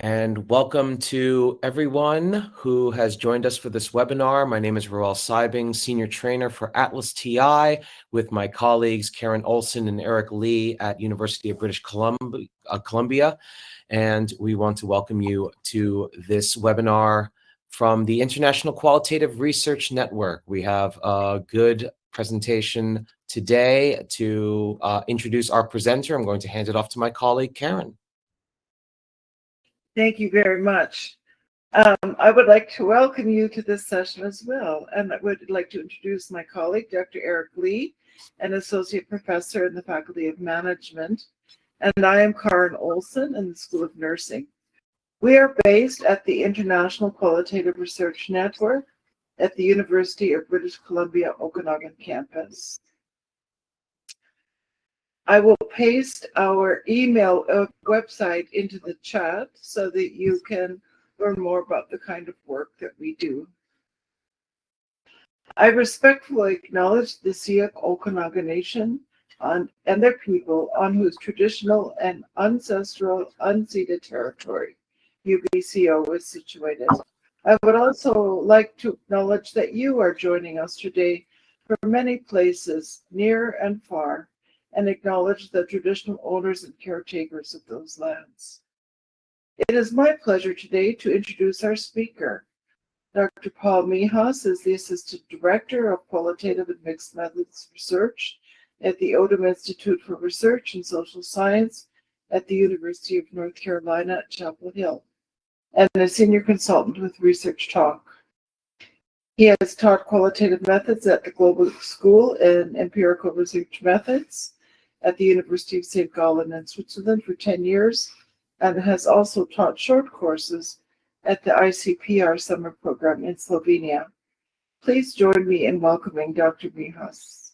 And welcome to everyone who has joined us for this webinar. My name is Roel Seibing, Senior Trainer for ATLAS.ti with my colleagues Karen Olson and Eric Lee at University of British Columbia. And we want to welcome you to this webinar from the International Qualitative Research Network. We have a good presentation today. To introduce our presenter, I'm going to hand it off to my colleague, Karen. Thank you very much. I would like to welcome you to this session as well, and I would like to introduce my colleague, Dr. Eric Lee, an Associate Professor in the Faculty of Management, and I am Karen Olson in the School of Nursing. We are based at the International Qualitative Research Network at the University of British Columbia Okanagan campus. I will paste our email website into the chat so that you can learn more about the kind of work that we do. I respectfully acknowledge the Syilx Okanagan Nation and their people on whose traditional and ancestral unceded territory UBCO is situated. I would also like to acknowledge that you are joining us today from many places, near and far, and acknowledge the traditional owners and caretakers of those lands. It is my pleasure today to introduce our speaker. Dr. Paul Mihas is the Assistant Director of Qualitative and Mixed Methods Research at the Odum Institute for Research and Social Science at the University of North Carolina at Chapel Hill, and a Senior Consultant with Research Talk. He has taught qualitative methods at the Global School in Empirical Research Methods at the University of St. Gallen in Switzerland for 10 years, and has also taught short courses at the ICPR summer program in Slovenia. Please join me in welcoming Dr. Mihas.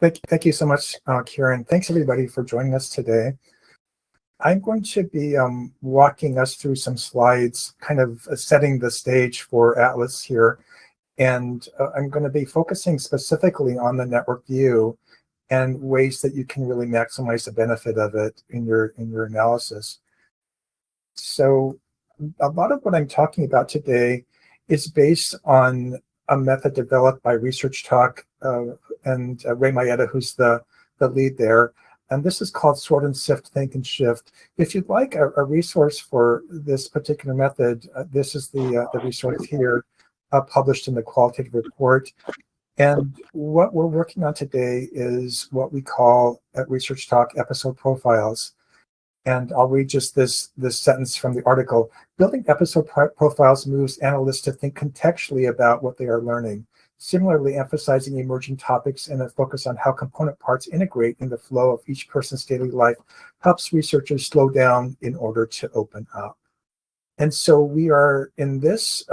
Thank you so much, Karen. Thanks everybody for joining us today. I'm going to be walking us through some slides, kind of setting the stage for ATLAS here. And I'm going to be focusing specifically on the network view and ways that you can really maximize the benefit of it in your analysis. So a lot of what I'm talking about today is based on a method developed by Research Talk and Ray Maeda, who's the lead there. And this is called Sort and Sift, Think and Shift. If you'd like a resource for this particular method, this is the resource here, published in the qualitative report. And what we're working on today is what we call at Research Talk episode profiles. And I'll read just this sentence from the article. Building episode profiles moves analysts to think contextually about what they are learning, similarly emphasizing emerging topics and a focus on how component parts integrate in the flow of each person's daily life helps researchers slow down in order to open up. And so we are in this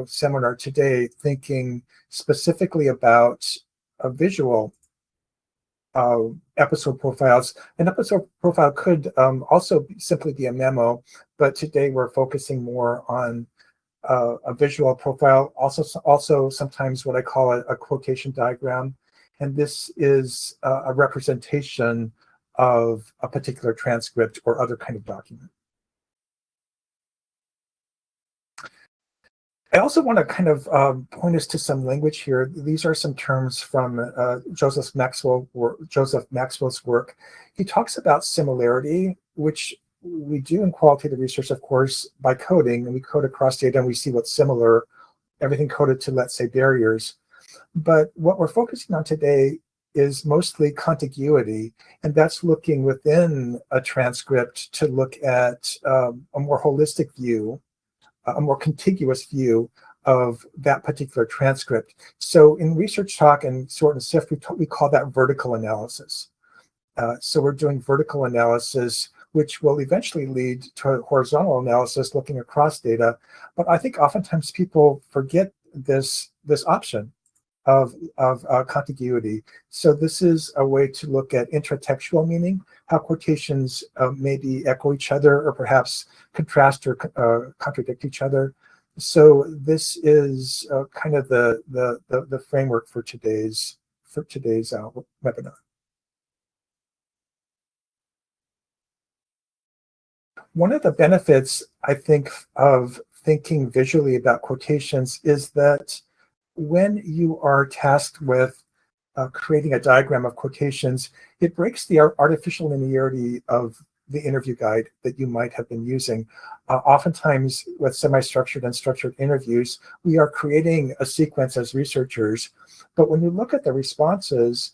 seminar today thinking specifically about visual episode profiles. An episode profile could also simply be a memo, but today we're focusing more on a visual profile, also sometimes what I call a quotation diagram. And this is a representation of a particular transcript or other kind of document. I also want to kind of point us to some language here. These are some terms from Joseph Maxwell's work. He talks about similarity, which we do in qualitative research, of course, by coding, and we code across data and we see what's similar, everything coded to, let's say, barriers. But what we're focusing on today is mostly contiguity, and that's looking within a transcript to look at a more holistic view, a more contiguous view of that particular transcript. So in Research Talk and Sort and Sift, we call that vertical analysis. So we're doing vertical analysis, which will eventually lead to horizontal analysis looking across data. But I think oftentimes people forget this option of contiguity. So this is a way to look at intratextual meaning, how quotations maybe echo each other or perhaps contrast or contradict each other. So this is kind of the framework for today's webinar. One of the benefits, I think, of thinking visually about quotations is that when you are tasked with creating a diagram of quotations, it breaks the artificial linearity of the interview guide that you might have been using. Oftentimes with semi-structured and structured interviews, we are creating a sequence as researchers, but when you look at the responses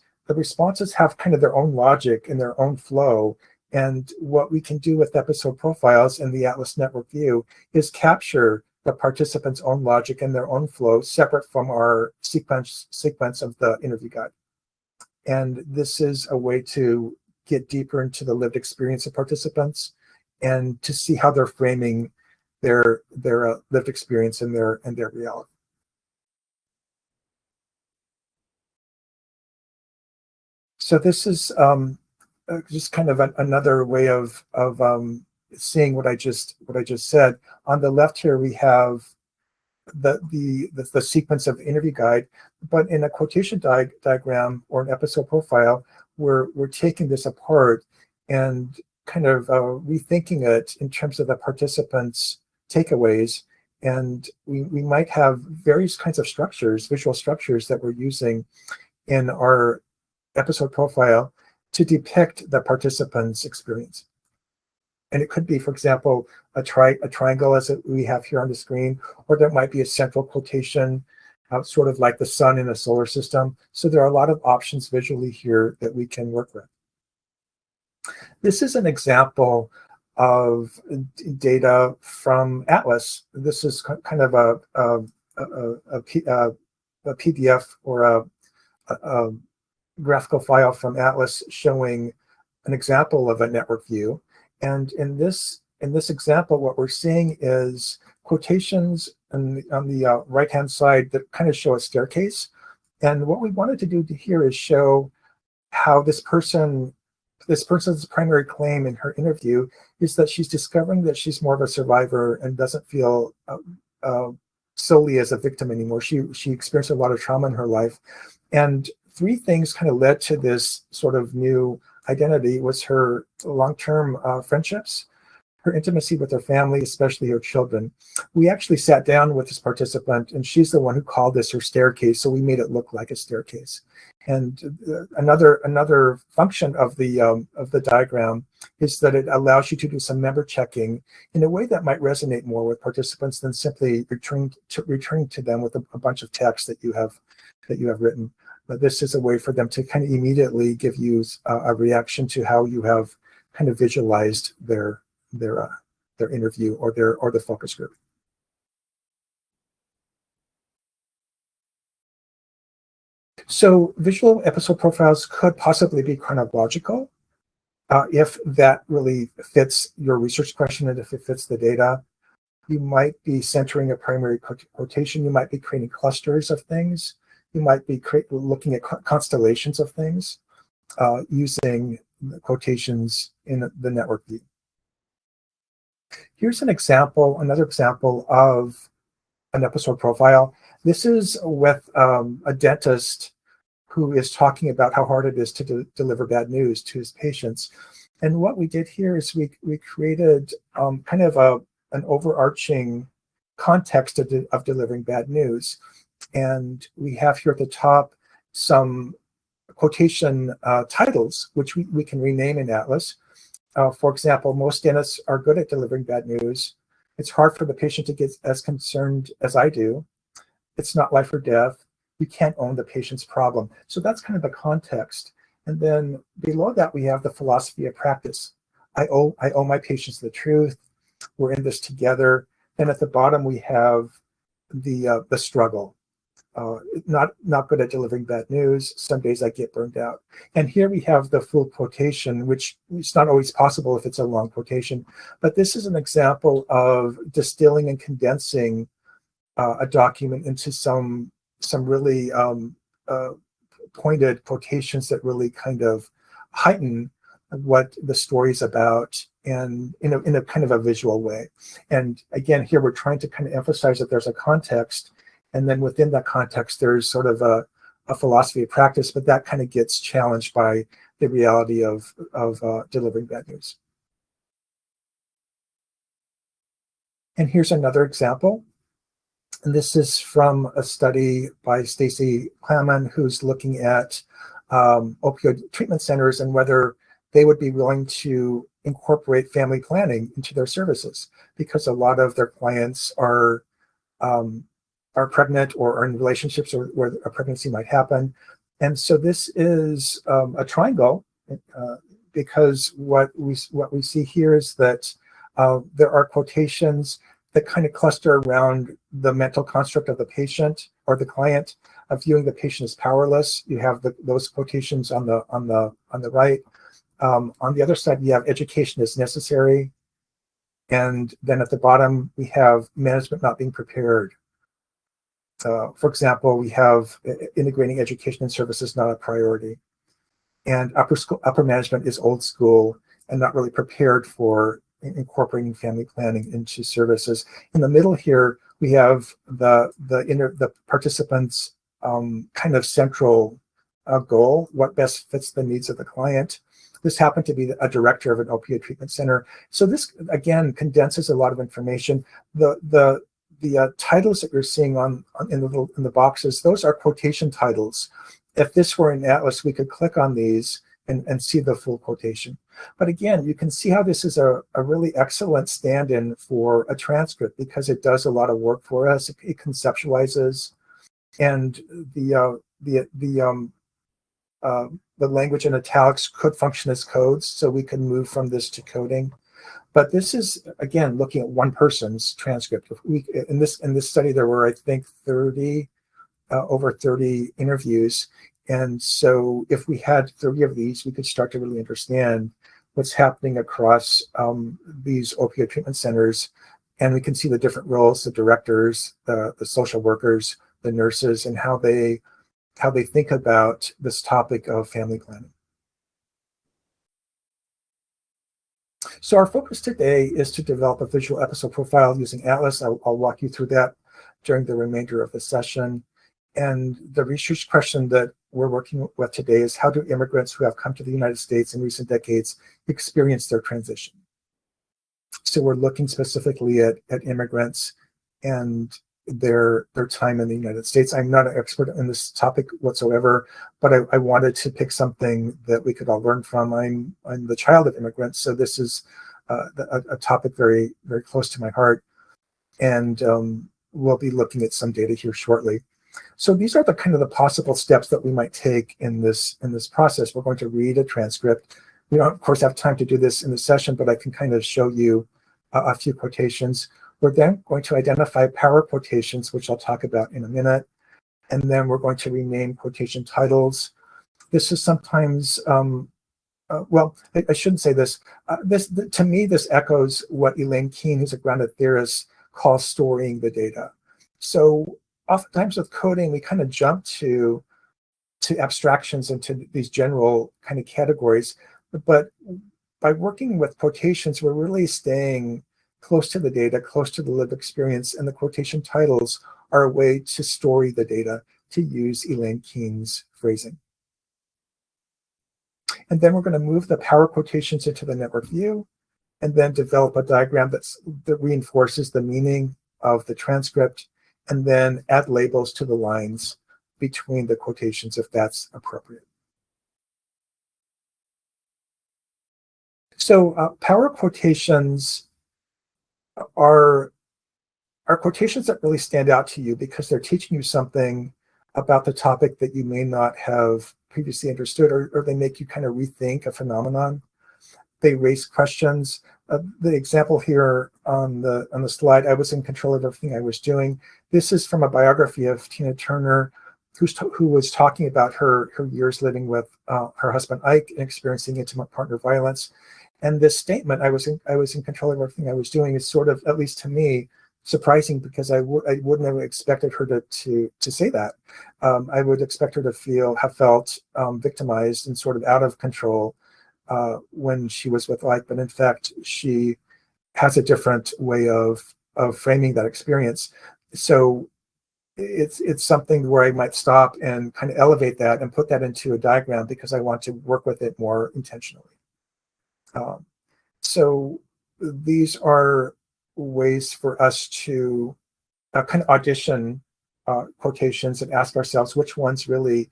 have kind of their own logic and their own flow. And what we can do with episode profiles in the Atlas Network view is capture the participants' own logic and their own flow separate from our sequence of the interview guide. And this is a way to get deeper into the lived experience of participants and to see how they're framing their lived experience and their reality. So this is just kind of another way of seeing what I just said. On the left here, we have the sequence of interview guide, but in a quotation diagram or an episode profile, we're taking this apart and kind of rethinking it in terms of the participants' takeaways. And we might have various kinds of structures, visual structures that we're using in our episode profile to depict the participant's experience. And it could be, for example, a triangle as we have here on the screen, or there might be a central quotation, sort of like the sun in a solar system. So there are a lot of options visually here that we can work with. This is an example of data from Atlas. This is kind of a PDF or a graphical file from Atlas showing an example of a network view. And in this example, what we're seeing is quotations on the right-hand side that kind of show a staircase. And what we wanted to do here is show how this person's primary claim in her interview is that she's discovering that she's more of a survivor and doesn't feel solely as a victim anymore. She experienced a lot of trauma in her life. And three things kind of led to this sort of new identity. Was her long-term friendships, her intimacy with her family, especially her children. We actually sat down with this participant, and she's the one who called this her staircase, so we made it look like a staircase. And another function of the diagram is that it allows you to do some member checking in a way that might resonate more with participants than simply returning to them with a bunch of text that you have written. But this is a way for them to kind of immediately give you a reaction to how you have kind of visualized their interview or the focus group. So visual episode profiles could possibly be chronological if that really fits your research question and if it fits the data. You might be centering a primary quotation. You might be creating clusters of things. You might be looking at constellations of things using quotations in the network view. Here's another example of an episode profile. This is with a dentist who is talking about how hard it is to deliver bad news to his patients. And what we did here is we created kind of an overarching context of delivering bad news. And we have here at the top some quotation titles, which we can rename in Atlas. For example, most dentists are good at delivering bad news. It's hard for the patient to get as concerned as I do. It's not life or death. You can't own the patient's problem. So that's kind of the context. And then below that, we have the philosophy of practice. I owe my patients the truth. We're in this together. And at the bottom, we have the struggle. Not good at delivering bad news. Some days I get burned out. And here we have the full quotation, which is not always possible if it's a long quotation. But this is an example of distilling and condensing a document into some really pointed quotations that really kind of heighten what the story is about, and in a kind of a visual way. And again, here we're trying to kind of emphasize that there's a context, and then within that context, there's sort of a philosophy of practice, but that kind of gets challenged by the reality of delivering bad news. And here's another example. And this is from a study by Stacy Klaman, who's looking at opioid treatment centers and whether they would be willing to incorporate family planning into their services, because a lot of their clients are pregnant or are in relationships where a pregnancy might happen. And so this is a triangle, because what we see here is that there are quotations that kind of cluster around the mental construct of the patient or the client, of viewing the patient as powerless. You have those quotations on the right. On the other side, you have education is necessary, and then at the bottom we have management not being prepared. For example, we have integrating education and services not a priority, and upper management is old school and not really prepared for incorporating family planning into services. In the middle here, we have the participants' kind of central goal, what best fits the needs of the client. This happened to be a director of an opioid treatment center. So this, again, condenses a lot of information. The titles that you're seeing in the boxes, those are quotation titles. If this were in Atlas, we could click on these and see the full quotation. But again, you can see how this is a really excellent stand-in for a transcript, because it does a lot of work for us. It conceptualizes, and the language in italics could function as codes, so we can move from this to coding. But this is, again, looking at one person's transcript. In this study, there were, I think, over 30 interviews. And so if we had 30 of these, we could start to really understand what's happening across these opioid treatment centers. And we can see the different roles, the directors, the social workers, the nurses, and how they think about this topic of family planning. So our focus today is to develop a visual episode profile using Atlas. I'll walk you through that during the remainder of the session. And the research question that we're working with today is, how do immigrants who have come to the United States in recent decades experience their transition? So we're looking specifically at immigrants and their time in the United States. I'm not an expert in this topic whatsoever, but I wanted to pick something that we could all learn from. I'm the child of immigrants, so this is a topic very, very close to my heart. And we'll be looking at some data here shortly. So these are the kind of the possible steps that we might take in this process. We're going to read a transcript. We don't, of course, have time to do this in the session, but I can kind of show you a few quotations. We're then going to identify power quotations, which I'll talk about in a minute. And then we're going to rename quotation titles. This is sometimes, well, I shouldn't say this. To me, this echoes what Elaine Keene, who's a grounded theorist, calls storing the data. So oftentimes with coding, we kind of jump to abstractions into these general kind of categories. But by working with quotations, we're really staying close to the data, close to the lived experience, and the quotation titles are a way to story the data, to use Elaine Keene's phrasing. And then we're going to move the power quotations into the network view, and then develop a diagram that reinforces the meaning of the transcript, and then add labels to the lines between the quotations if that's appropriate. So power quotations are quotations that really stand out to you because they're teaching you something about the topic that you may not have previously understood, or they make you kind of rethink a phenomenon. They raise questions. The example here on the slide, I was in control of everything I was doing. This is from a biography of Tina Turner, who was talking about her years living with her husband Ike and experiencing intimate partner violence. And this statement, I was in control of everything I was doing, is sort of, at least to me, surprising, because I wouldn't have expected her to say that. I would expect her to have felt victimized and sort of out of control when she was with Ike, but in fact, she has a different way of framing that experience. So it's something where I might stop and kind of elevate that and put that into a diagram, because I want to work with it more intentionally. So these are ways for us to kind of audition quotations and ask ourselves which ones really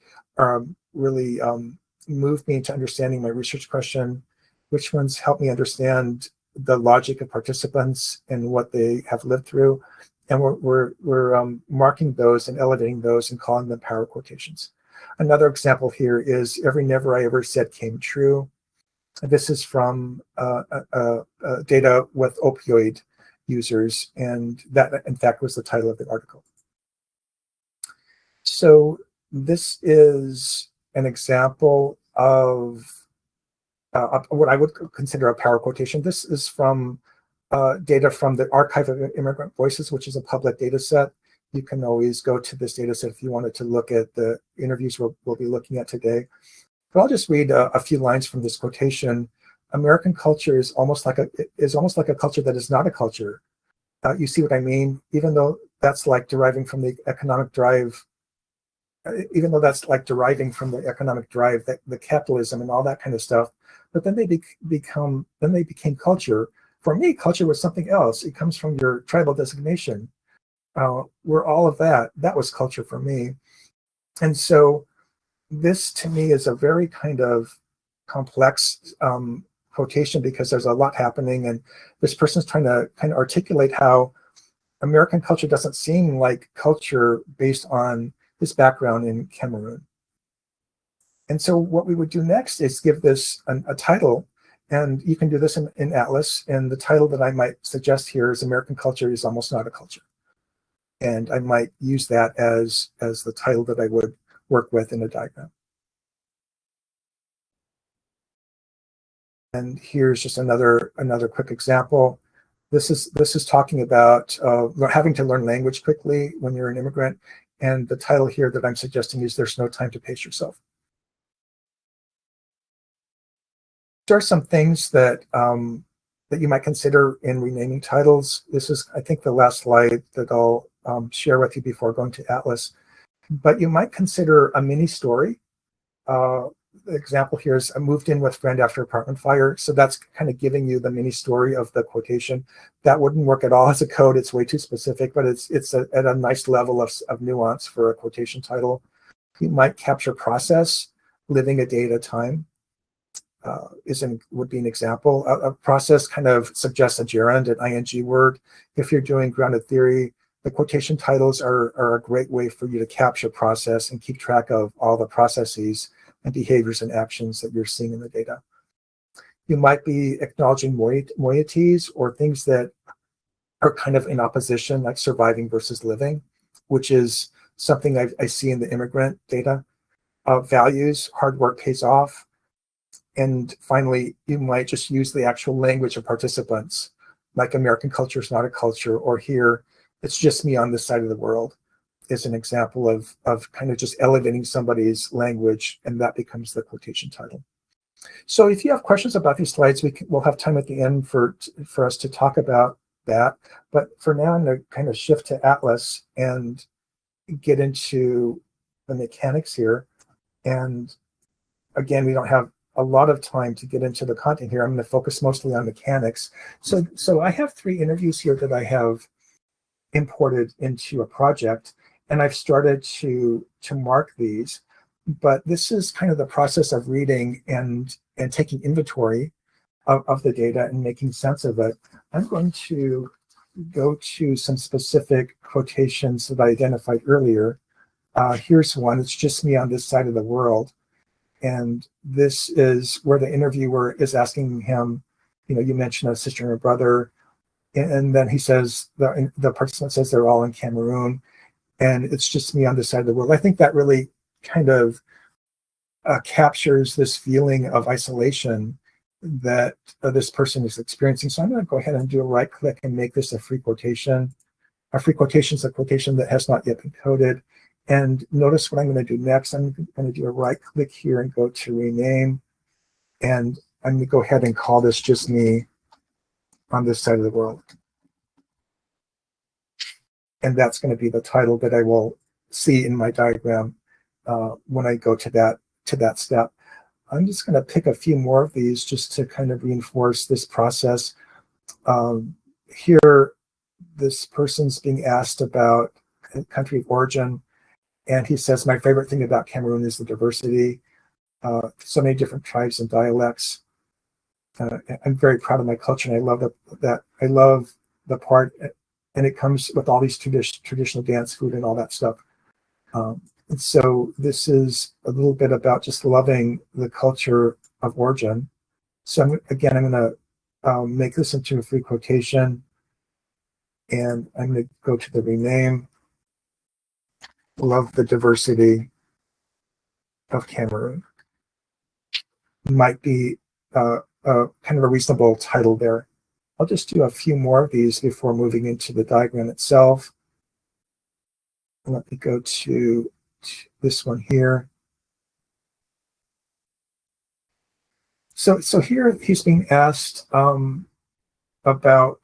move me into understanding my research question, which ones help me understand the logic of participants and what they have lived through. And we're marking those and elevating those and calling them power quotations. Another example here is every never I ever said came true. This is from data with opioid users, and that in fact was the title of the article. So this is an example of what I would consider a power quotation. This is from data from the Archive of Immigrant Voices, which is a public data set. You can always go to this data set if you wanted to look at the interviews we'll be looking at today. But I'll just read a few lines from this quotation. American culture is almost like a culture that is not a culture. You see what I mean? Even though that's like deriving from the economic drive, the capitalism and all that kind of stuff. But then they became culture. For me, culture was something else. It comes from your tribal designation. We're all of that. That was culture for me. And so this to me is a very kind of complex quotation because there's a lot happening, and this person's trying to kind of articulate how American culture doesn't seem like culture based on his background in Cameroon. And so what we would do next is give this a title, and you can do this in Atlas, and the title that I might suggest here is American Culture is Almost Not a Culture. And I might use that as the title that I would work with in a diagram. And here's just another quick example. This is talking about having to learn language quickly when you're an immigrant. And the title here that I'm suggesting is There's No Time to Pace Yourself. There are some things that that you might consider in renaming titles. This is, I think, the last slide that I'll share with you before going to Atlas. But you might consider a mini story. The example here is I moved in with friend after apartment fire. So that's kind of giving you the mini story of the quotation. That wouldn't work at all as a code. It's way too specific, but it's at a nice level of nuance for a quotation title. You might capture process, living a day at a time. Would be an example. A process kind of suggests a gerund, an ing word. If you're doing grounded theory, the quotation titles are a great way for you to capture process and keep track of all the processes and behaviors and actions that you're seeing in the data. You might be acknowledging moieties or things that are kind of in opposition, like surviving versus living, which is something I see in the immigrant data. Values, hard work pays off. And finally, you might just use the actual language of participants, like American culture is not a culture, or here, it's just me on this side of the world, is an example of kind of just elevating somebody's language, and that becomes the quotation title. So if you have questions about these slides, we'll have time at the end for us to talk about that. But for now, I'm going to kind of shift to Atlas and get into the mechanics here. And again, we don't have a lot of time to get into the content here. I'm going to focus mostly on mechanics. So I have 3 interviews here that I have imported into a project, and I've started to mark these. But this is kind of the process of reading and taking inventory of the data and making sense of it. I'm going to go to some specific quotations that I identified earlier. Here's one. It's just me on this side of the world. And this is where the interviewer is asking him, you mentioned a sister and a brother. And then he says, the participant says they're all in Cameroon. And it's just me on this side of the world. I think that really kind of captures this feeling of isolation that this person is experiencing. So I'm going to go ahead and do a right click and make this a free quotation. A free quotation is a quotation that has not yet been coded. And notice what I'm going to do next. I'm going to do a right click here and go to rename. And I'm going to go ahead and call this just me on this side of the world. And that's going to be the title that I will see in my diagram when I go to that step. I'm just going to pick a few more of these just to kind of reinforce this process. Here, this person's being asked about country of origin, and he says, my favorite thing about Cameroon is the diversity, so many different tribes and dialects. I'm very proud of my culture, and I love that. I love the part, and it comes with all these traditional dance, food, and all that stuff. And so this is a little bit about just loving the culture of origin. So I'm going to make this into a free quotation, and I'm going to go to the rename. Love the diversity of Cameroon. Might be kind of a reasonable title there. I'll just do a few more of these before moving into the diagram itself. Let me go to this one here. So here he's being asked about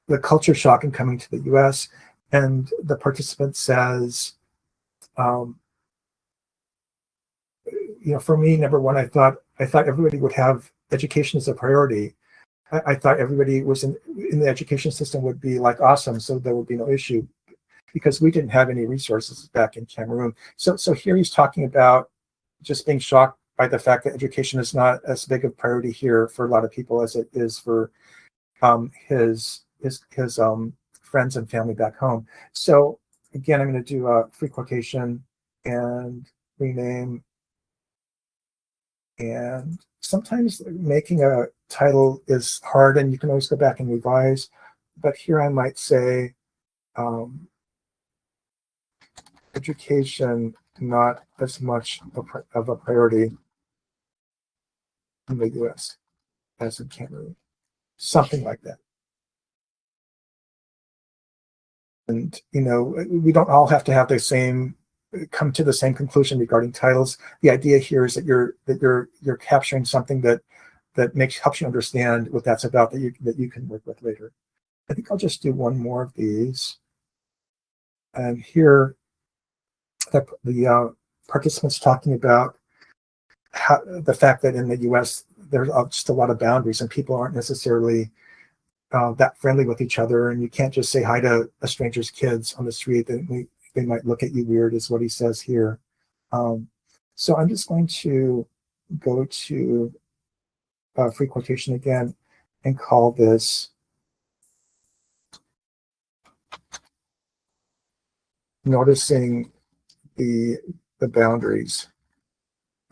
the culture shock in coming to the US, and the participant says, for me, number one, I thought everybody would have education as a priority. I thought everybody was in the education system would be like awesome, so there would be no issue, because we didn't have any resources back in Cameroon. So here he's talking about just being shocked by the fact that education is not as big a priority here for a lot of people as it is for his friends and family back home. So again, I'm going to do a free quotation and rename. And sometimes making a title is hard, and you can always go back and revise. But here I might say, education not as much of a priority in the US as in Cameroon. Something like that. And, we don't all have to have come to the same conclusion regarding titles. The idea here is that you're capturing something that helps you understand what that's about, that you can work with later. I think I'll just do one more of these. And here, the participants talking about the fact that in the US, there's just a lot of boundaries, and people aren't necessarily that friendly with each other, and you can't just say hi to a stranger's kids on the street. They might look at you weird, is what he says here. So I'm just going to go to free quotation again and call this noticing the boundaries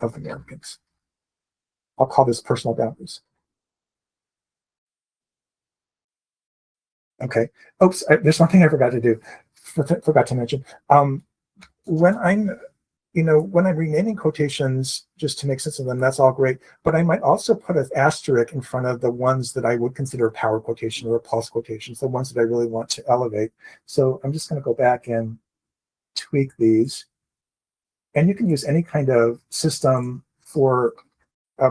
of Americans. I'll call this personal boundaries. Okay. Oops, there's one thing I forgot to do. Forgot to mention. When I'm renaming quotations just to make sense of them, that's all great. But I might also put an asterisk in front of the ones that I would consider a power quotation or a pulse quotations, the ones that I really want to elevate. So I'm just going to go back and tweak these. And you can use any kind of system for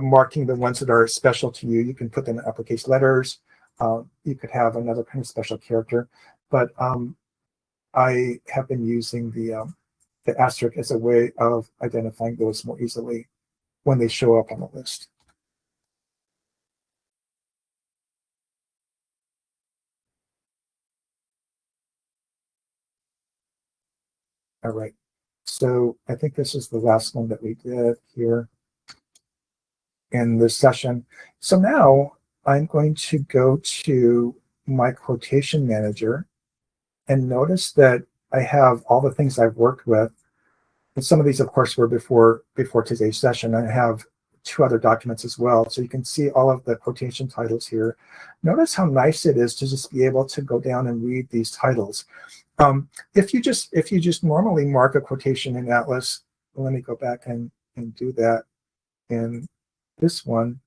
marking the ones that are special to you. You can put them in uppercase letters. You could have another kind of special character. But I have been using the asterisk as a way of identifying those more easily when they show up on the list. All right, so I think this is the last one that we did here in this session. So now I'm going to go to my quotation manager and notice that I have all the things I've worked with. And some of these, of course, were before today's session. I have 2 other documents as well. So you can see all of the quotation titles here. Notice how nice it is to just be able to go down and read these titles. If you just normally mark a quotation in Atlas, let me go back and do that in this one.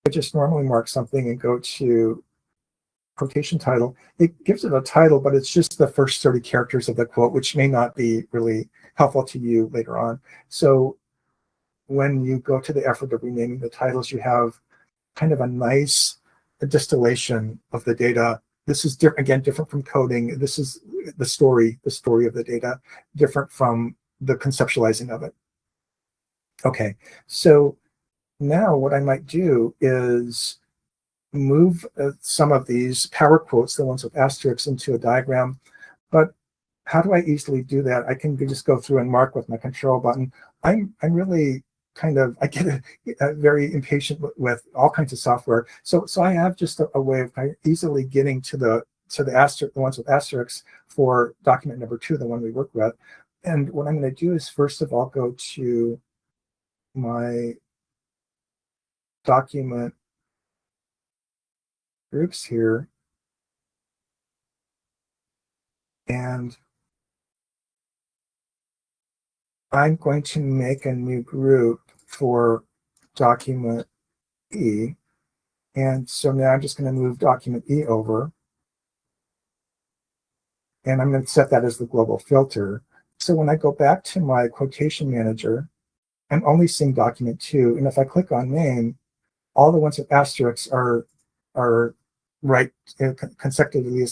I just normally mark something and go to quotation title. It gives it a title, but it's just the first 30 characters of the quote, which may not be really helpful to you later on. So when you go to the effort of renaming the titles, you have kind of a nice distillation of the data. This is different from coding. This is the story of the data, different from the conceptualizing of it. Okay, so now what I might do is move some of these power quotes, the ones with asterisks, into a diagram. But how do I easily do that? I can just go through and mark with my control button. I'm really I get very impatient with all kinds of software. So I have just a way of easily getting to the ones with asterisks for document number 2, the one we work with. And what I'm going to do is first of all go to my document groups here, and I'm going to make a new group for document E. And so now I'm just going to move document E over, and I'm going to set that as the global filter. So when I go back to my quotation manager, I'm only seeing document 2. And if I click on name, all the ones with asterisks are right consecutively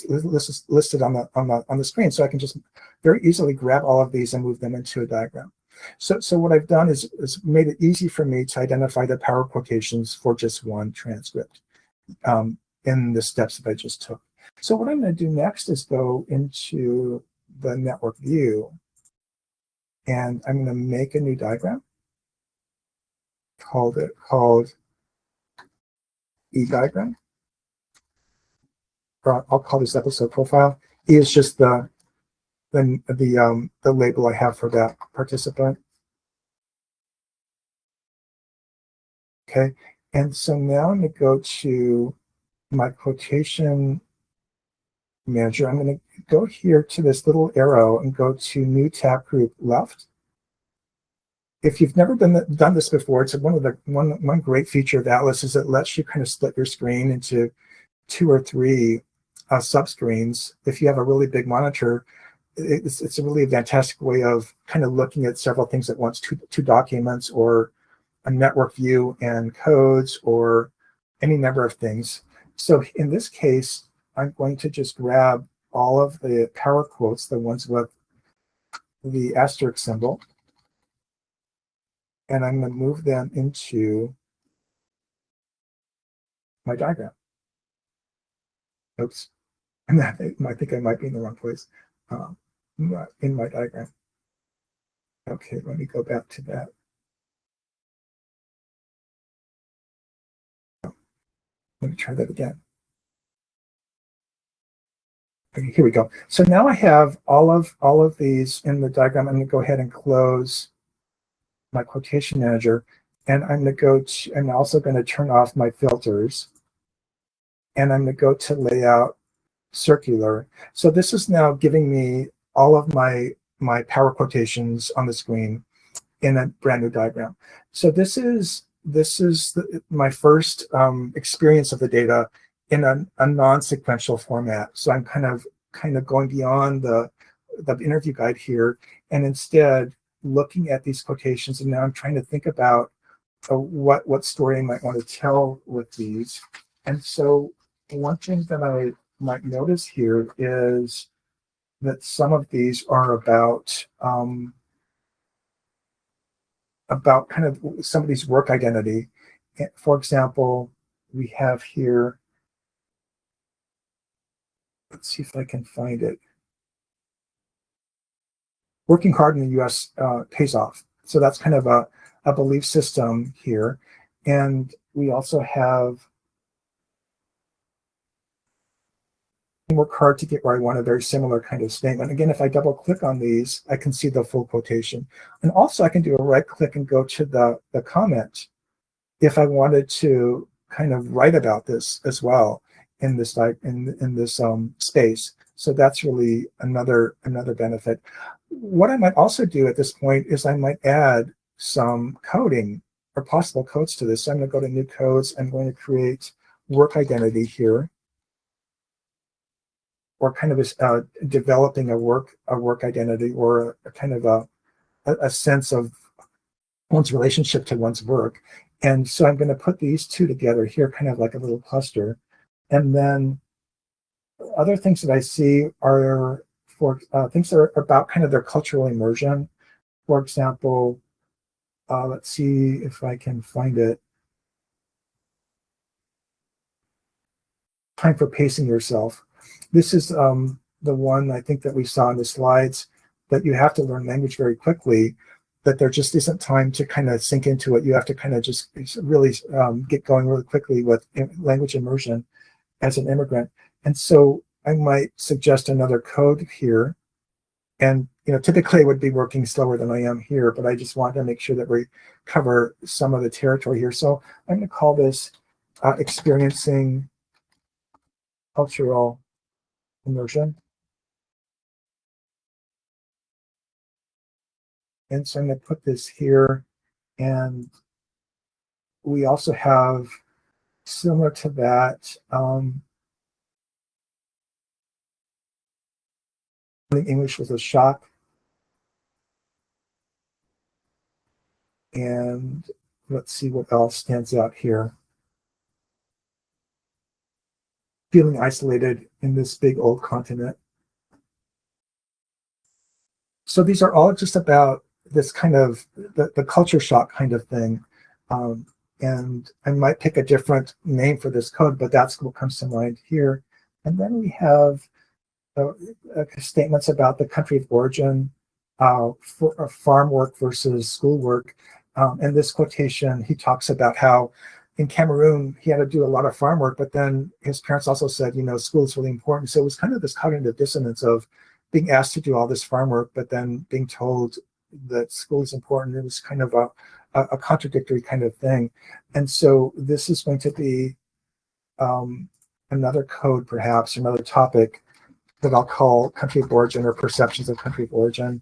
listed on the screen. So I can just very easily grab all of these and move them into a diagram. So what I've done is made it easy for me to identify the power quotations for just one transcript in the steps that I just took. So what I'm going to do next is go into the network view, and I'm going to make a new diagram called E diagram, or I'll call this episode profile. E is just the label I have for that participant. Okay, and so now I'm going to go to my quotation manager. I'm going to go here to this little arrow and go to new tab group left. If you've never done this before, it's one great feature of Atlas is it lets you kind of split your screen into 2 or 3 subscreens. If you have a really big monitor, it's a really fantastic way of kind of looking at several things at once, two documents, or a network view and codes, or any number of things. So in this case, I'm going to just grab all of the power quotes, the ones with the asterisk symbol, and I'm going to move them into my diagram. Oops, I think I might be in the wrong place in my diagram. Okay, let me go back to that. Let me try that again. Okay, here we go. So now I have all of these in the diagram. I'm going to go ahead and close my quotation manager, and I'm also going to turn off my filters, and I'm going to go to layout circular. So this is now giving me all of my power quotations on the screen in a brand new diagram. So this is my first experience of the data in a non-sequential format. So I'm kind of going beyond the interview guide here, and instead looking at these quotations, and now I'm trying to think about what story I might want to tell with these. And so one thing that I might notice here is that some of these are about kind of somebody's work identity. For example, we have here, let's see if I can find it. Working hard in the US pays off. So that's kind of a belief system here. And we also have work hard to get where I want, a very similar kind of statement. Again, if I double click on these, I can see the full quotation. And also I can do a right click and go to the comment if I wanted to kind of write about this as well in this space. So that's really another benefit. What I might also do at this point is I might add some coding or possible codes to this. So I'm going to go to new codes. I'm going to create work identity here, or kind of developing a work identity, or a kind of a sense of one's relationship to one's work. And so I'm going to put these two together here, kind of like a little cluster. And then other things that I see are for things that are about kind of their cultural immersion. For example, let's see if I can find it. time for pacing yourself. This is the one I think that we saw in the slides, that you have to learn language very quickly, that there just isn't time to kind of sink into it. You have to kind of just really get going really quickly with language immersion as an immigrant. And so I might suggest another code here. And typically I would be working slower than I am here, but I just want to make sure that we cover some of the territory here. So I'm going to call this experiencing cultural immersion. And so I'm going to put this here. And we also have, similar to that, English was a shock. And let's see what else stands out here. Feeling isolated in this big old continent. So these are all just about this kind of the culture shock kind of thing. And I might pick a different name for this code, but that's what comes to mind here. And then we have statements about the country of origin, for farm work versus school work. In this quotation, he talks about how in Cameroon, he had to do a lot of farm work, but then his parents also said, school is really important. So it was kind of this cognitive dissonance of being asked to do all this farm work, but then being told that school is important. It was kind of a contradictory kind of thing. And so this is going to be another code, perhaps, another topic that I'll call country of origin or perceptions of country of origin.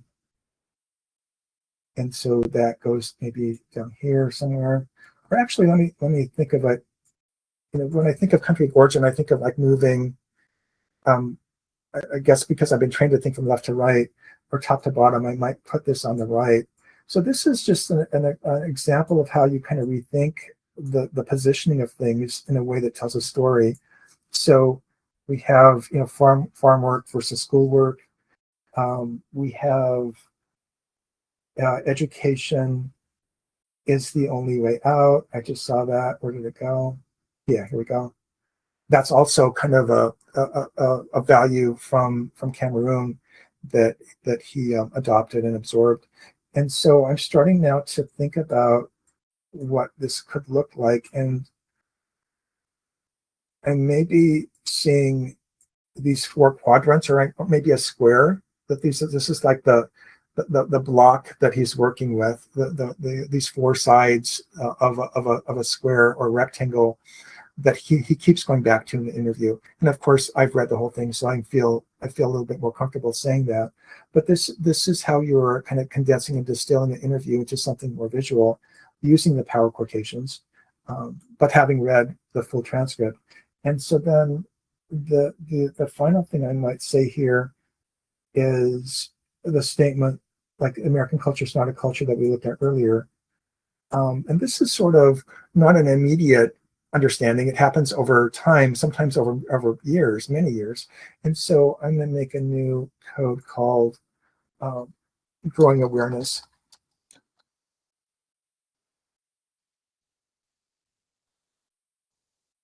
And so that goes maybe down here somewhere. Or actually, let me think of it. When I think of country of origin, I think of like moving, I guess because I've been trained to think from left to right or top to bottom, I might put this on the right. So this is just an example of how you kind of rethink the positioning of things in a way that tells a story. So we have farm work versus school work. We have education is the only way out. I just saw that. Where did it go? Yeah, here we go. That's also kind of a value from Cameroon that he adopted and absorbed. And so I'm starting now to think about what this could look like, and maybe seeing these four quadrants, or maybe a square. That this is like the block that he's working with. These four sides of a square or rectangle that he keeps going back to in the interview. And of course, I've read the whole thing, so I feel a little bit more comfortable saying that. But this is how you're kind of condensing and distilling the interview into something more visual, using the power quotations, but having read the full transcript. And so then the final thing I might say here is the statement, like American culture is not a culture, that we looked at earlier. And this is sort of not an immediate understanding. It happens over time, sometimes over years, many years. And so I'm going to make a new code called growing awareness.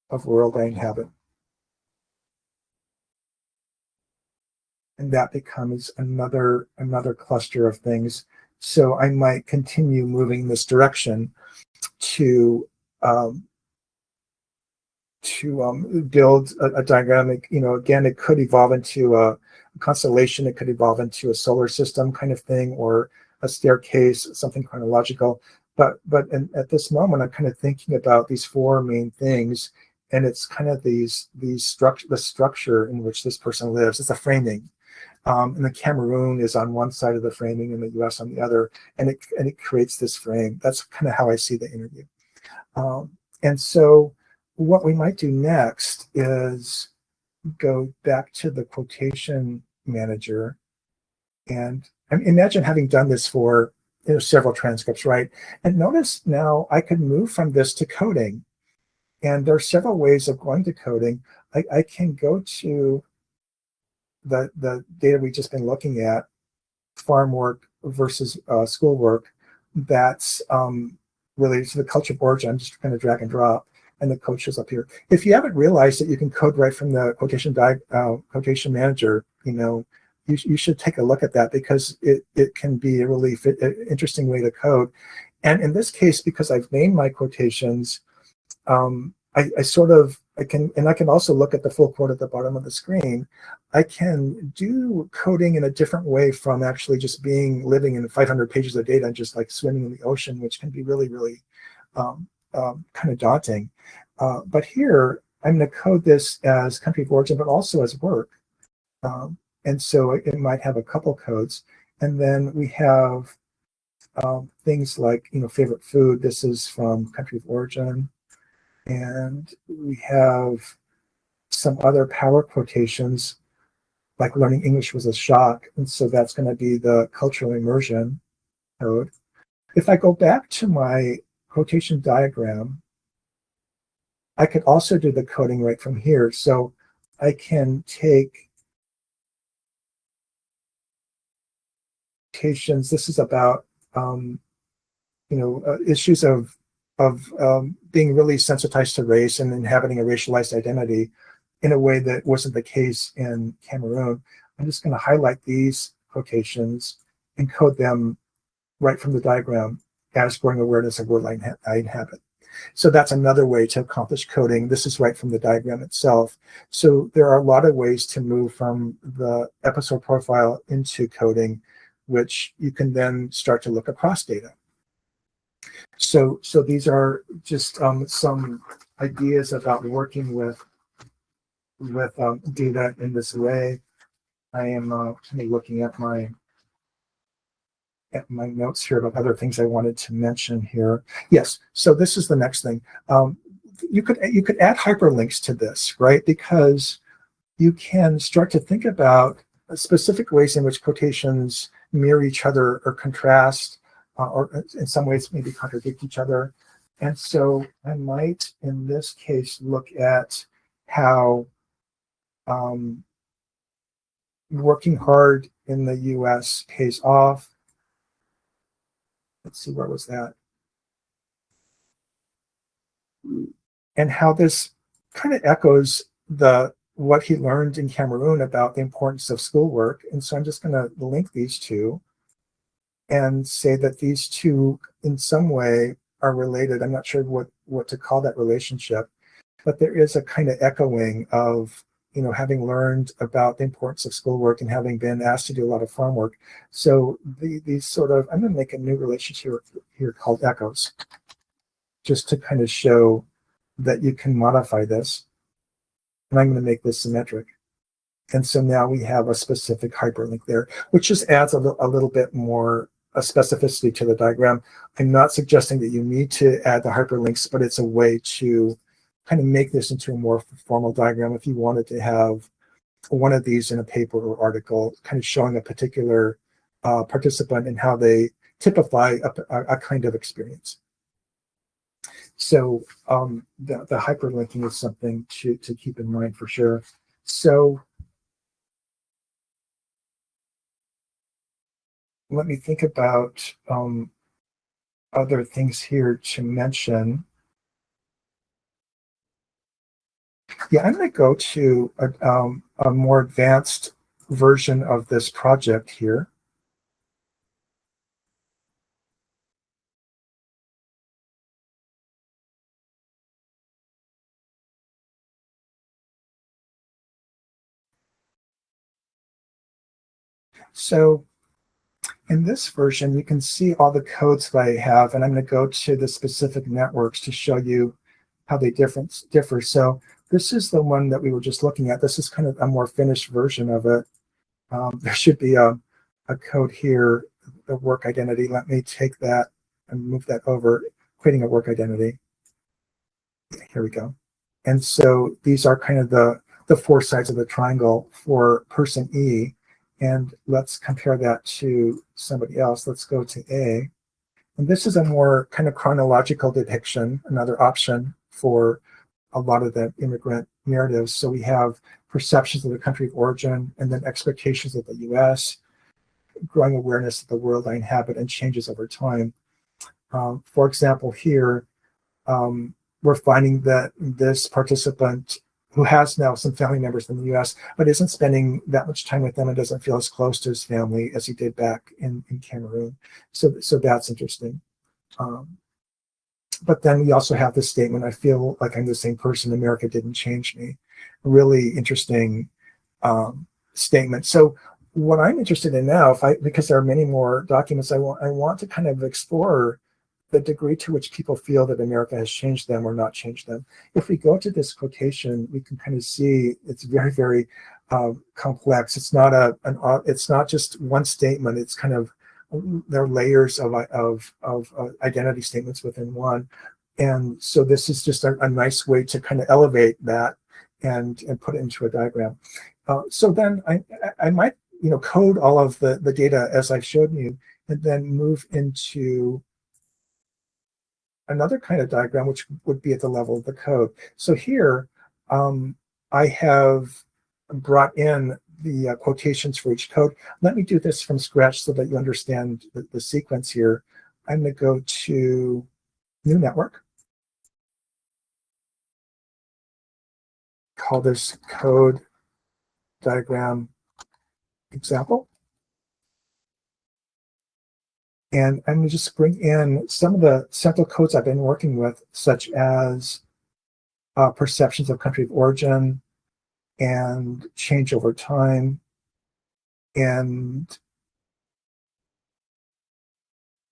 Of world I inhabit. And that becomes another cluster of things. So I might continue moving this direction to build a dynamic, again, it could evolve into a constellation, it could evolve into a solar system kind of thing, or a staircase, something chronological. But at this moment, I'm kind of thinking about these four main things, and it's kind of the structure in which this person lives. It's a framing. And the Cameroon is on one side of the framing and the US on the other, and it creates this frame. That's kind of how I see the interview. And so what we might do next is go back to the quotation manager, and imagine having done this for several transcripts, right? And notice now I could move from this to coding, and there are several ways of going to coding. I can go to the data we've just been looking at, farm work versus school work, that's related to the culture of origin. I'm just going to drag and drop. and the code shows up here. If you haven't realized that you can code right from the quotation manager, you should take a look at that, because it can be a really interesting way to code. And in this case, because I've named my quotations, I can also look at the full quote at the bottom of the screen. I can do coding in a different way from actually just living in 500 pages of data and just like swimming in the ocean, which can be really, really kind of daunting. But here, I'm going to code this as country of origin, but also as work. And so it might have a couple codes. And then we have things like, favorite food. This is from country of origin. And we have some other power quotations, like learning English was a shock. And so that's going to be the cultural immersion code. If I go back to my quotation diagram, I could also do the coding right from here. So I can take quotations. This is about issues of being really sensitized to race and then having a racialized identity in a way that wasn't the case in Cameroon. I'm just going to highlight these quotations and code them right from the diagram as growing awareness of world I inhabit. So that's another way to accomplish coding. This is right from the diagram itself. So there are a lot of ways to move from the episode profile into coding, which you can then start to look across data. So these are just some ideas about working with data in this way. I am kind of looking at my notes here about other things I wanted to mention here. Yes, so this is the next thing. You could add hyperlinks to this, right? Because you can start to think about specific ways in which quotations mirror each other or contrast, or in some ways maybe contradict each other. And so I might, in this case, look at how working hard in the US pays off. Let's see, where was that? And how this kind of echoes what he learned in Cameroon about the importance of schoolwork. And so I'm just going to link these two and say that these two in some way are related. I'm not sure what to call that relationship, but there is a kind of echoing of, having learned about the importance of schoolwork and having been asked to do a lot of farm work. So these sort of, I'm going to make a new relationship here called echoes, just to kind of show that you can modify this. And I'm going to make this symmetric. And so now we have a specific hyperlink there, which just adds a little bit more specificity to the diagram. I'm not suggesting that you need to add the hyperlinks, but it's a way to kind of make this into a more formal diagram if you wanted to have one of these in a paper or article, kind of showing a particular participant and how they typify a kind of experience. So the hyperlinking is something to keep in mind for sure. So let me think about other things here to mention. Yeah, I'm going to go to a more advanced version of this project here. So in this version, you can see all the codes that I have, and I'm going to go to the specific networks to show you how they differ. So this is the one that we were just looking at. This is kind of a more finished version of it. There should be a code here, the work identity. Let me take that and move that over, creating a work identity. Here we go. And so these are kind of the four sides of the triangle for person E. And let's compare that to somebody else. Let's go to A. And this is a more kind of chronological depiction, another option for a lot of the immigrant narratives. So we have perceptions of the country of origin, and then expectations of the US, growing awareness of the world I inhabit, and changes over time. For example, here, we're finding that this participant who has now some family members in the US, but isn't spending that much time with them and doesn't feel as close to his family as he did back in Cameroon. So that's interesting. But then we also have this statement, I feel like I'm the same person, America didn't change me. Really interesting statement. So what I'm interested in now, because there are many more documents, I want to kind of explore the degree to which people feel that America has changed them or not changed them. If we go to this quotation, we can kind of see it's very, very complex. It's not it's not just one statement. It's kind of, there are layers of identity statements within one. And so this is just a nice way to kind of elevate that and put it into a diagram. So then I might, code all of the data as I've shown you, and then move into another kind of diagram, which would be at the level of the code. So here, I have brought in the quotations for each code. Let me do this from scratch so that you understand the sequence here. I'm going to go to New Network. Call this code diagram example. And I'm going to just bring in some of the central codes I've been working with, such as perceptions of country of origin and change over time and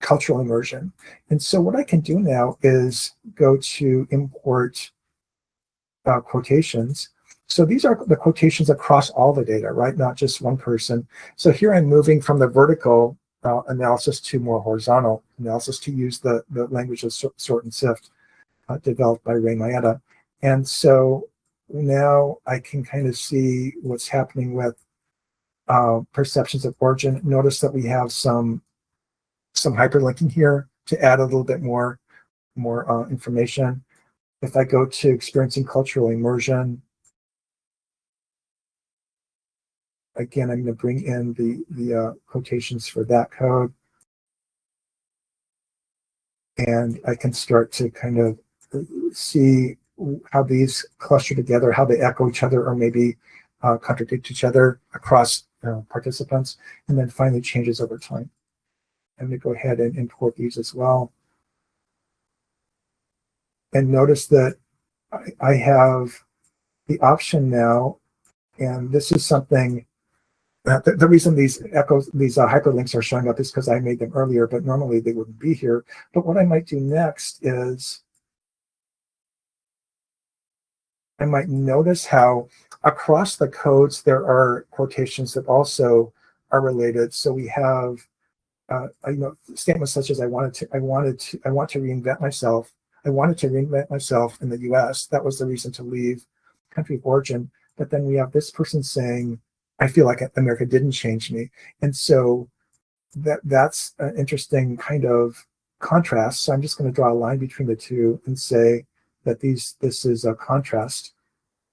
cultural immersion. And so what I can do now is go to import quotations. So these are the quotations across all the data, right? Not just one person. So here I'm moving from the vertical analysis to more horizontal analysis to use the language of sort and sift developed by Ray Maeda. And so now I can kind of see what's happening with perceptions of origin. Notice that we have some hyperlinking here to add a little bit more information. If I go to experiencing cultural immersion, again, I'm going to bring in the quotations for that code. And I can start to kind of see how these cluster together, how they echo each other, or maybe contradict each other across participants, and then finally changes over time. I'm going to go ahead and import these as well. And notice that I have the option now, and this is something the reason these hyperlinks are showing up is because I made them earlier, but normally they wouldn't be here. But what I might do next is I might notice how across the codes there are quotations that also are related. So we have statements such as I want to reinvent myself. I wanted to reinvent myself in the US. That was the reason to leave country of origin. But then we have this person saying, I feel like America didn't change me. And so that's an interesting kind of contrast. So I'm just going to draw a line between the two and say that this is a contrast.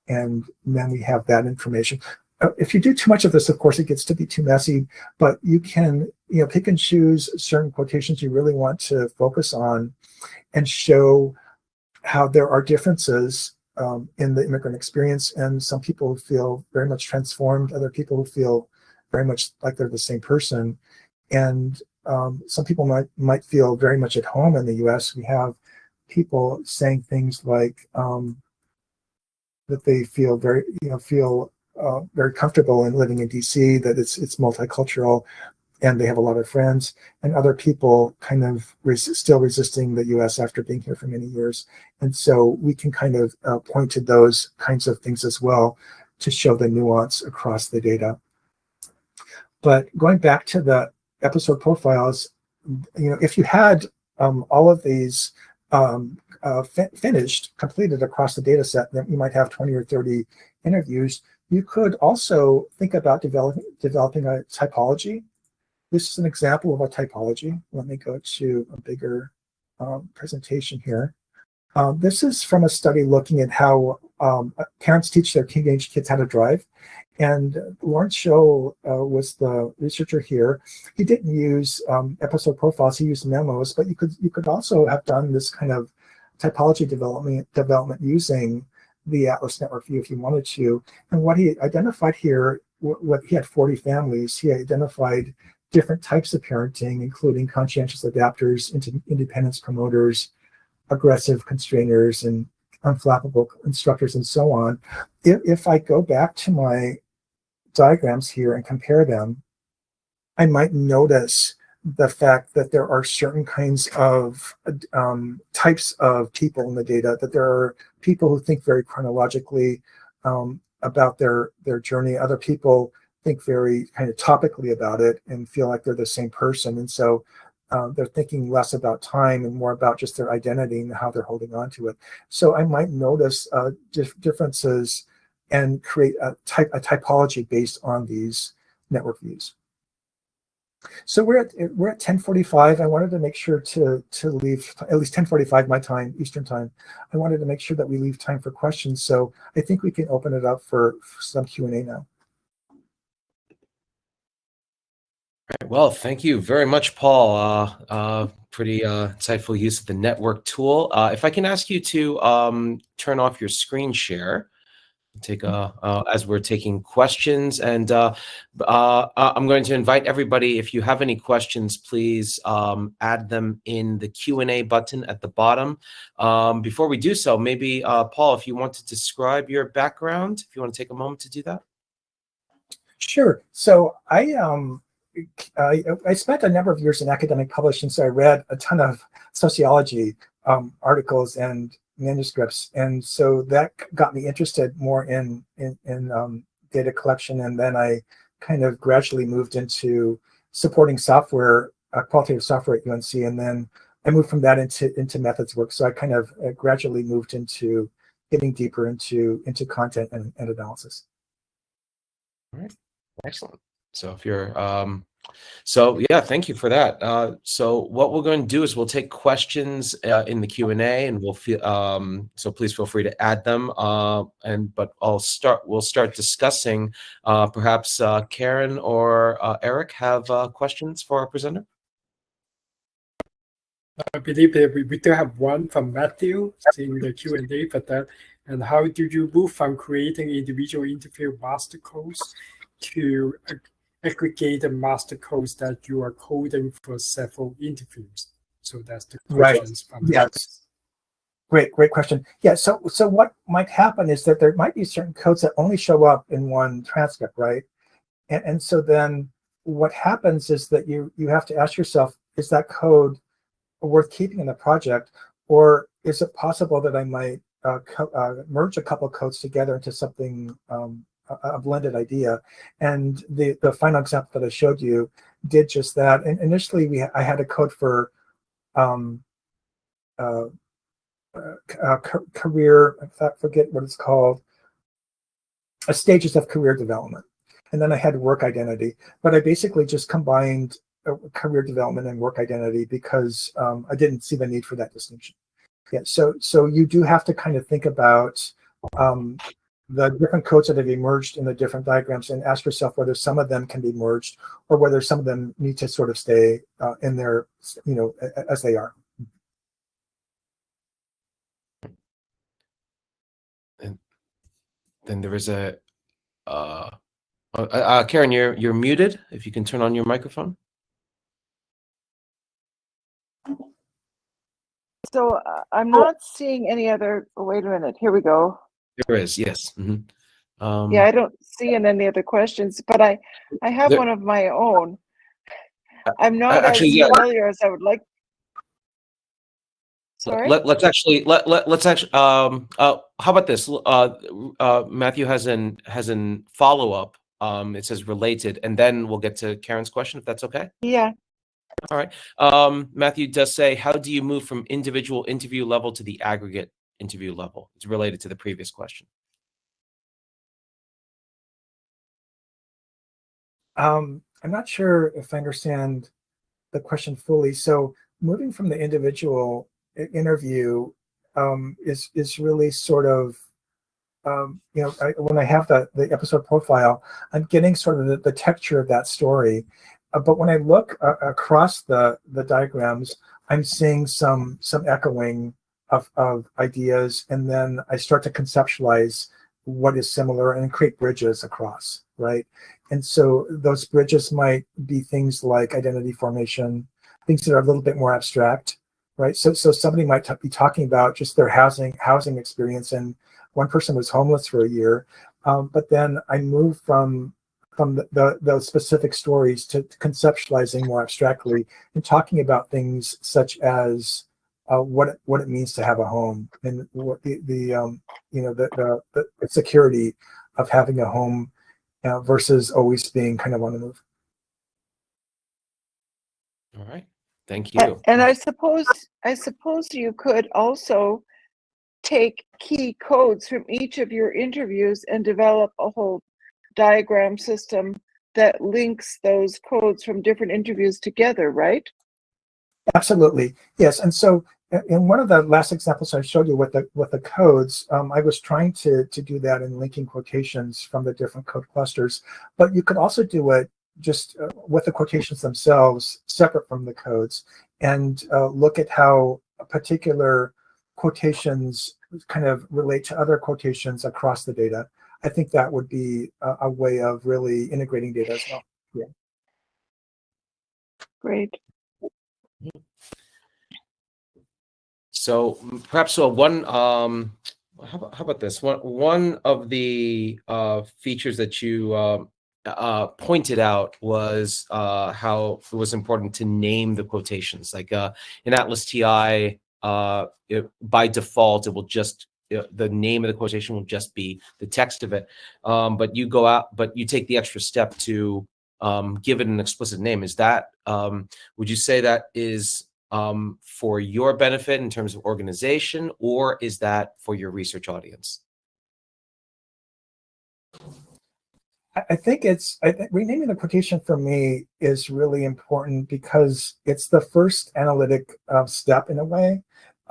And then we have that information. If you do too much of this, of course, it gets to be too messy, but you can pick and choose certain quotations you really want to focus on and show how there are differences in the immigrant experience, and some people feel very much transformed, other people who feel very much like they're the same person, and some people might feel very much at home in the US. We have people saying things like that they feel very very comfortable in living in DC, that it's multicultural, and they have a lot of friends, and other people kind of still resisting the US after being here for many years. And so we can kind of point to those kinds of things as well to show the nuance across the data. But going back to the episode profiles, if you had all of these completed across the data set, then you might have 20 or 30 interviews. You could also think about developing a typology. This is an example of a typology. Let me go to a bigger presentation here. This is from a study looking at how parents teach their teenage kids how to drive. And Lawrence Scholl was the researcher here. He didn't use episode profiles, he used memos, but you could also have done this kind of typology development using the Atlas network view if you wanted to. And what he identified here, what he had 40 families, he identified different types of parenting, including conscientious adapters, independence promoters, aggressive constrainers, and unflappable instructors, and so on. If I go back to my diagrams here and compare them, I might notice the fact that there are certain kinds of types of people in the data, that there are people who think very chronologically about their journey. Other people think very kind of topically about it and feel like they're the same person. And so they're thinking less about time and more about just their identity and how they're holding on to it. So I might notice differences and create a typology based on these network views. So we're at 10:45. I wanted to make sure to leave at least 10:45 my time, Eastern time. I wanted to make sure that we leave time for questions. So I think we can open it up for some Q&A now. Right, well, thank you very much, Paul. Pretty insightful use of the network tool. If I can ask you to turn off your screen share, take as we're taking questions, and I'm going to invite everybody. If you have any questions, please add them in the Q&A button at the bottom. Before we do so, maybe Paul, if you want to describe your background, if you want to take a moment to do that. Sure. So I spent a number of years in academic publishing, so I read a ton of sociology articles and manuscripts, and so that got me interested more in data collection. And then I kind of gradually moved into supporting software, qualitative software at UNC, and then I moved from that into methods work. So I kind of gradually moved into getting deeper into content and analysis. All right, excellent. So if you're so yeah, thank you for that. So what we're going to do is we'll take questions in the Q&A, and we'll so please feel free to add them. But we'll start discussing. Perhaps Karen or Eric have questions for our presenter. I believe that we do have one from Matthew in the Q&A for that. And how do you move from creating individual interview master codes to aggregate the master codes that you are coding for several interviews? So that's the questions from yes. Great question. Yeah, so what might happen is that there might be certain codes that only show up in one transcript, right? And so then what happens is that you have to ask yourself, is that code worth keeping in the project, or is it possible that I might merge a couple of codes together into something, a blended idea? And the final example that I showed you did just that. And initially I had a code for career, I forget what it's called, stages of career development. And then I had work identity, but I basically just combined career development and work identity because I didn't see the need for that distinction. Yeah, so you do have to kind of think about the different codes that have emerged in the different diagrams and ask yourself whether some of them can be merged or whether some of them need to sort of stay in there, as they are. And then there is a Karen, you're muted. If you can turn on your microphone. So I'm not seeing any other. Oh, wait a minute. Here we go. There is, yes. Mm-hmm. Yeah, I don't see any other questions, but I have one of my own. I'm not actually, as familiar as I would like. Sorry. Let's actually how about this? Matthew has an follow-up. It says related, and then we'll get to Karen's question, if that's okay. Yeah. All right. Matthew does say, how do you move from individual interview level to the aggregate interview level? It's related to the previous question. I'm not sure if I understand the question fully. So moving from the individual interview is really sort of, when I have the episode profile, I'm getting sort of the texture of that story. But when I look across the diagrams, I'm seeing some echoing of ideas, and then I start to conceptualize what is similar and create bridges across, right? And so those bridges might be things like identity formation, things that are a little bit more abstract, right? So somebody might be talking about just their housing experience, and one person was homeless for a year, but then I move from those specific stories to conceptualizing more abstractly and talking about things such as what it means to have a home, and what the security of having a home versus always being kind of on the move. All right. Thank you. And I suppose you could also take key codes from each of your interviews and develop a whole diagram system that links those codes from different interviews together, right? Absolutely, yes. And so in one of the last examples I showed you with the codes, I was trying to do that in linking quotations from the different code clusters, but you could also do it just with the quotations themselves, separate from the codes, and look at how particular quotations kind of relate to other quotations across the data. I think that would be a way of really integrating data as well. Yeah. Great. So perhaps one how about this one of the features that you pointed out was how it was important to name the quotations. Like in ATLAS.ti, by default, it will just the name of the quotation will just be the text of it. But you take the extra step to give it an explicit name. Is that would you say that is for your benefit in terms of organization, or is that for your research audience? I think renaming the quotation for me is really important because it's the first analytic step in a way.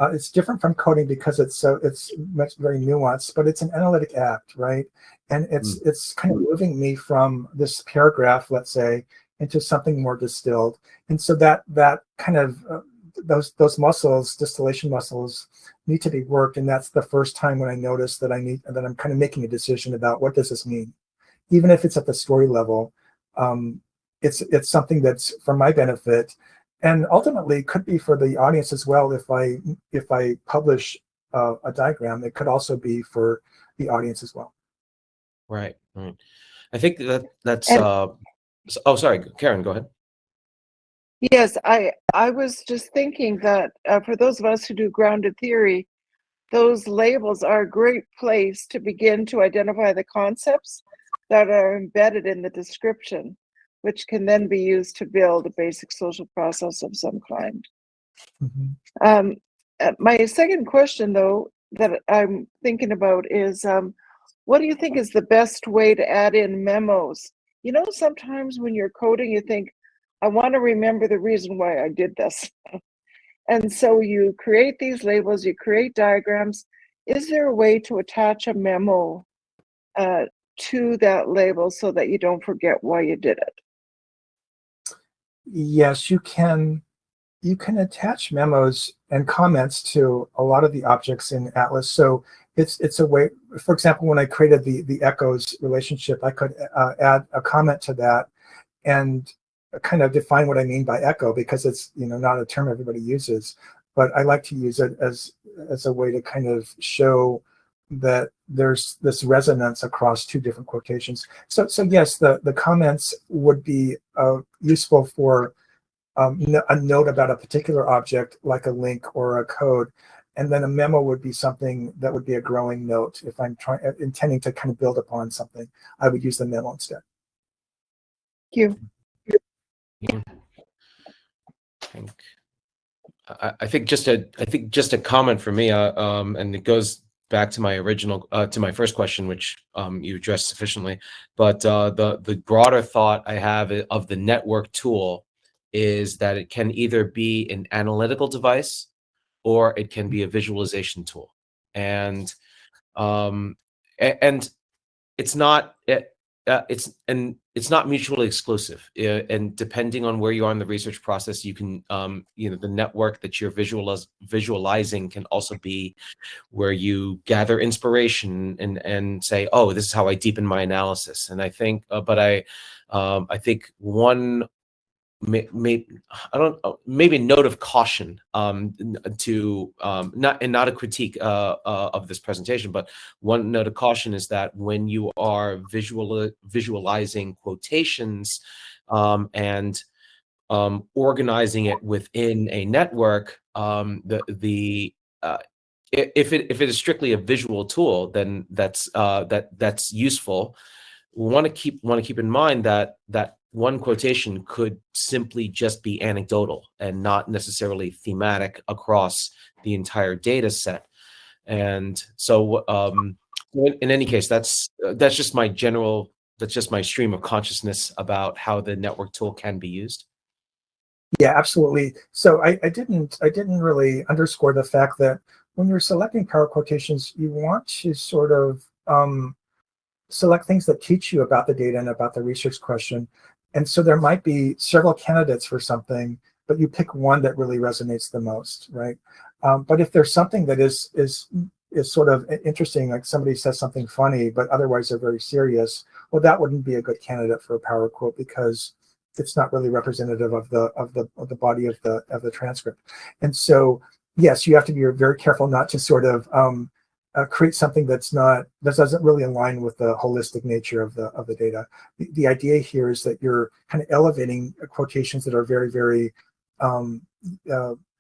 It's different from coding because it's very nuanced, but it's an analytic act, right? And it's kind of moving me from this paragraph, let's say, into something more distilled. And so that kind of those muscles, distillation muscles, need to be worked. And that's the first time when I notice that I'm kind of making a decision about what does this mean. Even if it's at the story level, it's something that's for my benefit, and ultimately could be for the audience as well. If I publish a diagram, it could also be for the audience as well. Right. I think that's. And, oh, sorry, Karen, go ahead. yes, I was just thinking that for those of us who do grounded theory, those labels are a great place to begin to identify the concepts that are embedded in the description, which can then be used to build a basic social process of some kind. Mm-hmm. My second question, though, that I'm thinking about is, what do you think is the best way to add in memos? You know, sometimes when you're coding, you think, I want to remember the reason why I did this. And so you create these labels, you create diagrams. Is there a way to attach a memo to that label so that you don't forget why you did it? Yes, you can attach memos and comments to a lot of the objects in Atlas. So it's a way, for example, when I created the echoes relationship, I could add a comment to that and kind of define what I mean by echo, because it's not a term everybody uses, but I like to use it as a way to kind of show that there's this resonance across two different quotations. So yes, the comments would be useful for a note about a particular object, like a link or a code, and then a memo would be something that would be a growing note. If I'm intending to kind of build upon something, I would use the memo instead. Thank you. I think just a comment for me, and it goes back to my original to my first question, which you addressed sufficiently. But the broader thought I have of the network tool is that it can either be an analytical device or it can be a visualization tool, and it's not it's it's not mutually exclusive, and depending on where you are in the research process, you can, the network that you're visualizing can also be where you gather inspiration and say, oh, this is how I deepen my analysis. And I think, I think one maybe a note of caution to not a critique of this presentation, but one note of caution is that when you are visualizing quotations and organizing it within a network, if it is strictly a visual tool, then that's useful. We want to keep in mind that one quotation could simply just be anecdotal and not necessarily thematic across the entire data set. And so, in any case, that's just my stream of consciousness about how the network tool can be used. Yeah, absolutely. So I didn't really underscore the fact that when you're selecting power quotations, you want to sort of select things that teach you about the data and about the research question. And so there might be several candidates for something, but you pick one that really resonates the most, right? But if there's something that is sort of interesting, like somebody says something funny, but otherwise they're very serious, well, that wouldn't be a good candidate for a power quote because it's not really representative of the body of the transcript. And so, yes, you have to be very careful not to sort of create something that doesn't really align with the holistic nature of the data. The idea here is that you're kind of elevating quotations that are very, very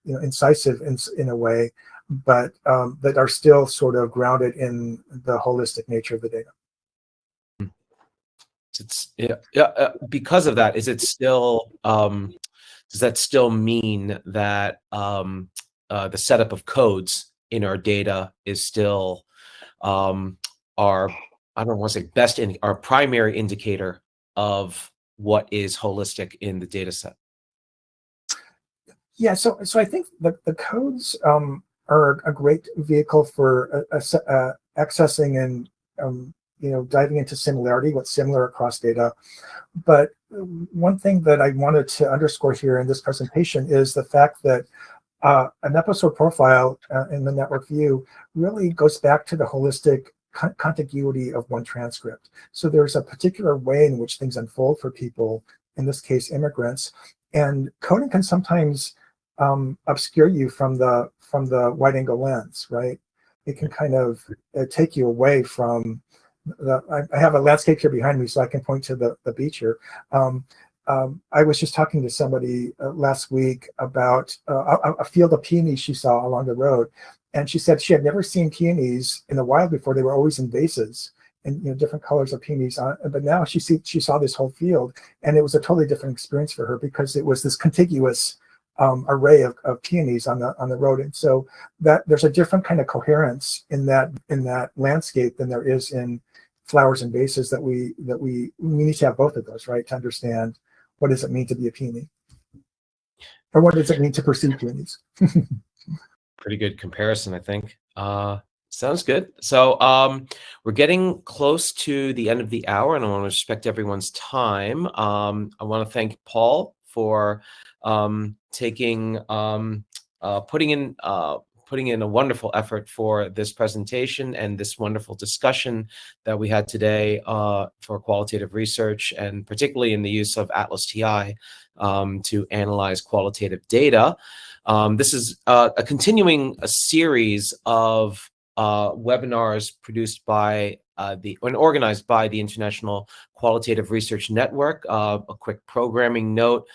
incisive in a way, but that are still sort of grounded in the holistic nature of the data. It's because of that, is it still does that still mean that the setup of codes in our data is still our, I don't want to say our primary indicator of what is holistic in the data set? Yeah, so I think the codes are a great vehicle for accessing and diving into similarity, what's similar across data. But one thing that I wanted to underscore here in this presentation is the fact that an episode profile in the network view really goes back to the holistic contiguity of one transcript. So there's a particular way in which things unfold for people, in this case, immigrants, and coding can sometimes obscure you from the wide angle lens, right? It can kind of take you away from I have a landscape here behind me, so I can point to the beach here. I was just talking to somebody last week about a field of peonies she saw along the road, and she said she had never seen peonies in the wild before. They were always in vases, and different colors of peonies. But now she saw this whole field, and it was a totally different experience for her because it was this contiguous array of peonies on the road, and so that there's a different kind of coherence in that landscape than there is in flowers and vases. That we need to have both of those, right, to understand what does it mean to be a peony, or what does it mean to perceive peonies. Pretty good comparison, I think. Sounds good. So we're getting close to the end of the hour, and I want to respect everyone's time. I want to thank Paul for putting in a wonderful effort for this presentation and this wonderful discussion that we had today for qualitative research, and particularly in the use of ATLAS.ti to analyze qualitative data. This is a continuing series of webinars produced by and organized by the International Qualitative Research Network. A quick programming note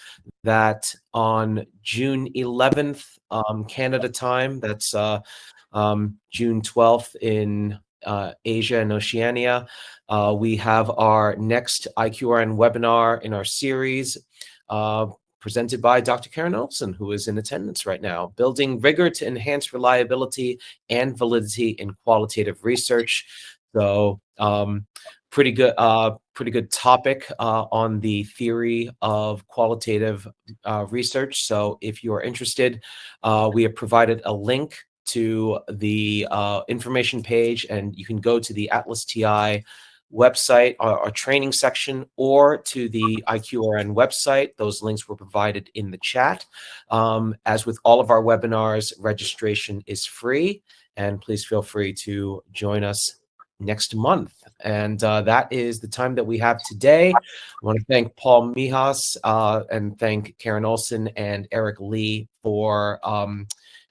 that on June 11th, Canada time, that's June 12th in Asia and Oceania, we have our next IQRN webinar in our series, presented by Dr. Karen Olson, who is in attendance right now, Building Rigor to Enhance Reliability and Validity in Qualitative Research. So pretty good topic on the theory of qualitative research. So if you are interested, we have provided a link to the information page, and you can go to the ATLAS.ti website, our training section, or to the IQRN website. Those links were provided in the chat. As with all of our webinars, registration is free, and please feel free to join us next month. And that is the time that we have today. I want to thank Paul Mijas and thank Karen Olson and Eric Lee for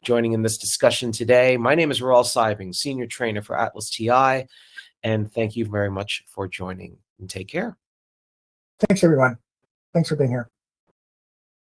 joining in this discussion today. My name is Raul Seibing, Senior Trainer for ATLAS.ti, and thank you very much for joining, and take care. Thanks, everyone. Thanks for being here.